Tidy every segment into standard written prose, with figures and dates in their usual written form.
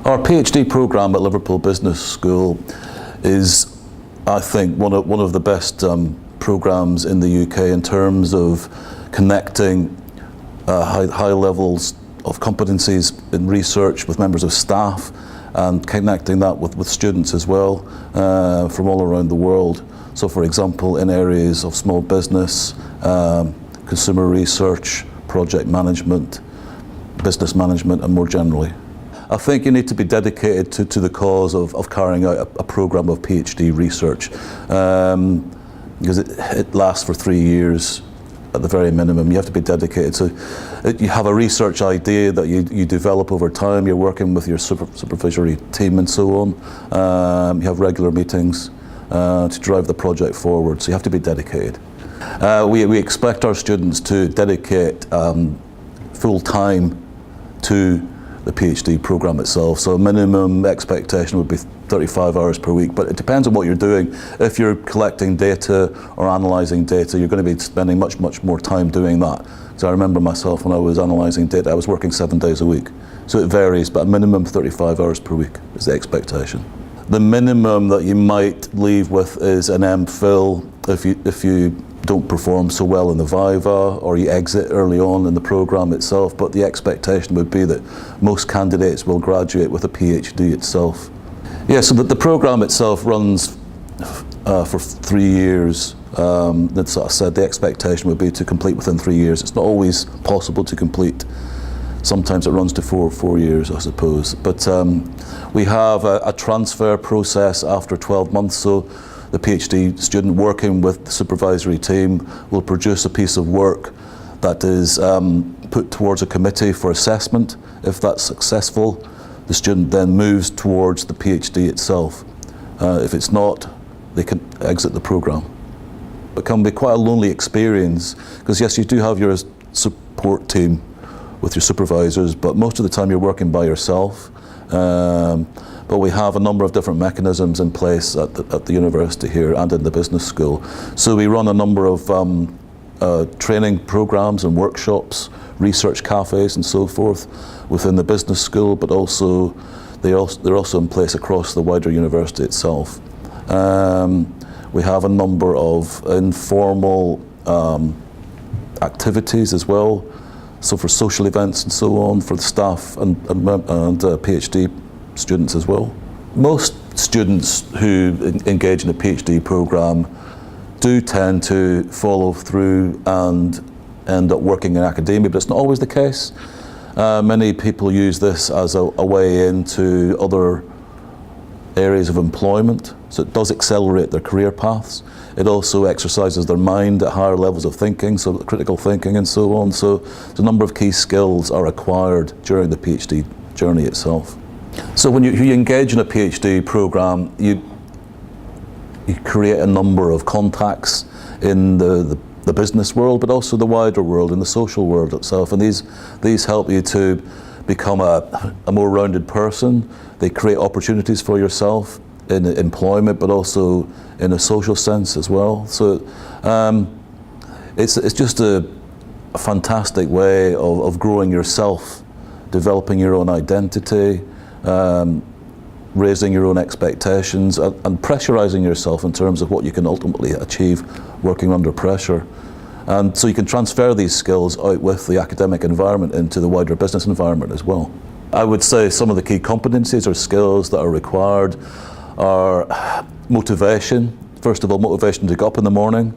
Our PhD programme at Liverpool Business School is, I think, one of the best programmes in the UK in terms of connecting high levels of competencies in research with members of staff and connecting that with students as well from all around the world. So for example, in areas of small business, consumer research, project management, business management, and more generally. I think you need to be dedicated to the cause of carrying out a programme of PhD research because it lasts for 3 years at the very minimum. You have to be dedicated. So you have a research idea that you develop over time. You're working with your supervisory team and so on. You have regular meetings to drive the project forward. So you have to be dedicated. We expect our students to dedicate full time to the PhD programme itself. So a minimum expectation would be 35 hours per week, but it depends on what you're doing. If you're collecting data or analysing data, you're going to be spending much more time doing that. So I remember myself when I was analysing data, I was working 7 days a week. So it varies, but a minimum 35 hours per week is the expectation. The minimum that you might leave with is an MPhil if you don't perform so well in the Viva or you exit early on in the programme itself, but the expectation would be that most candidates will graduate with a PhD itself. Yeah, so the programme itself runs for 3 years. That's what I said, the expectation would be to complete within 3 years. It's not always possible to complete. Sometimes it runs to four years, I suppose. But we have a transfer process after 12 months. So the PhD student working with the supervisory team will produce a piece of work that is put towards a committee for assessment. If that's successful, the student then moves towards the PhD itself. If it's not, they can exit the programme. It can be quite a lonely experience because yes, you do have your support team with your supervisors, but most of the time you're working by yourself. But we have a number of different mechanisms in place at the university here and in the business school. So we run a number of training programs and workshops, research cafes and so forth within the business school, but also they're also in place across the wider university itself. We have a number of informal activities as well, so for social events and so on for the staff and PhD students as well. Most students who engage in a PhD programme do tend to follow through and end up working in academia, but it's not always the case. Many people use this as a way into other areas of employment, so it does accelerate their career paths. It also exercises their mind at higher levels of thinking, so critical thinking and so on. So a number of key skills are acquired during the PhD journey itself. So when you engage in a PhD programme, you create a number of contacts in the business world, but also the wider world, in the social world itself. And these help you to become a more rounded person. They create opportunities for yourself in employment, but also in a social sense as well. So it's just a fantastic way of growing yourself, developing your own identity, raising your own expectations and pressurizing yourself in terms of what you can ultimately achieve working under pressure. And so you can transfer these skills out with the academic environment into the wider business environment as well. I would say some of the key competencies or skills that are required are motivation. First of all, motivation to get up in the morning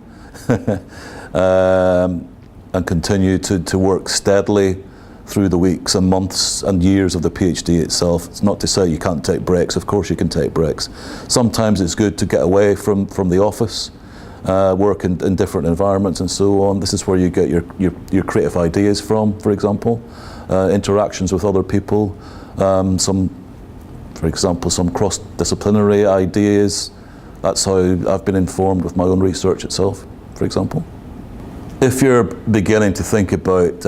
and continue to work steadily through the weeks and months and years of the PhD itself. It's not to say you can't take breaks. Of course you can take breaks. Sometimes it's good to get away from the office, work in different environments and so on. This is where you get your creative ideas from, for example. Interactions with other people, for example, some cross-disciplinary ideas. That's how I've been informed with my own research itself, for example. If you're beginning to think about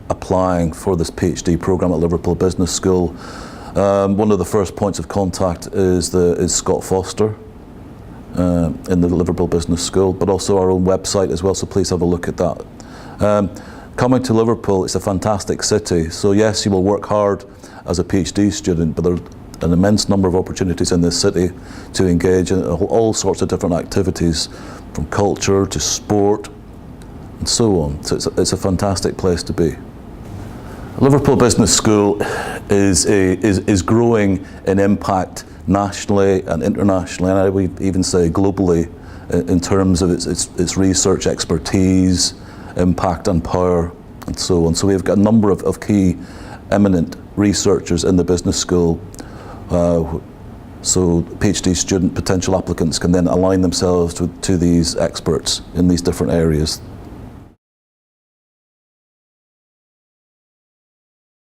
applying for this PhD programme at Liverpool Business School, one of the first points of contact is Scott Foster in the Liverpool Business School, but also our own website as well, so please have a look at that. Coming to Liverpool, it's a fantastic city, so yes, you will work hard as a PhD student, but there are an immense number of opportunities in this city to engage in all sorts of different activities, from culture to sport and so on. So it's a fantastic place to be. Liverpool Business School is growing in impact nationally and internationally, and I would even say globally, in terms of its research expertise, impact and power, and so on. So we've got a number of key eminent researchers in the business school. So PhD student potential applicants can then align themselves to these experts in these different areas.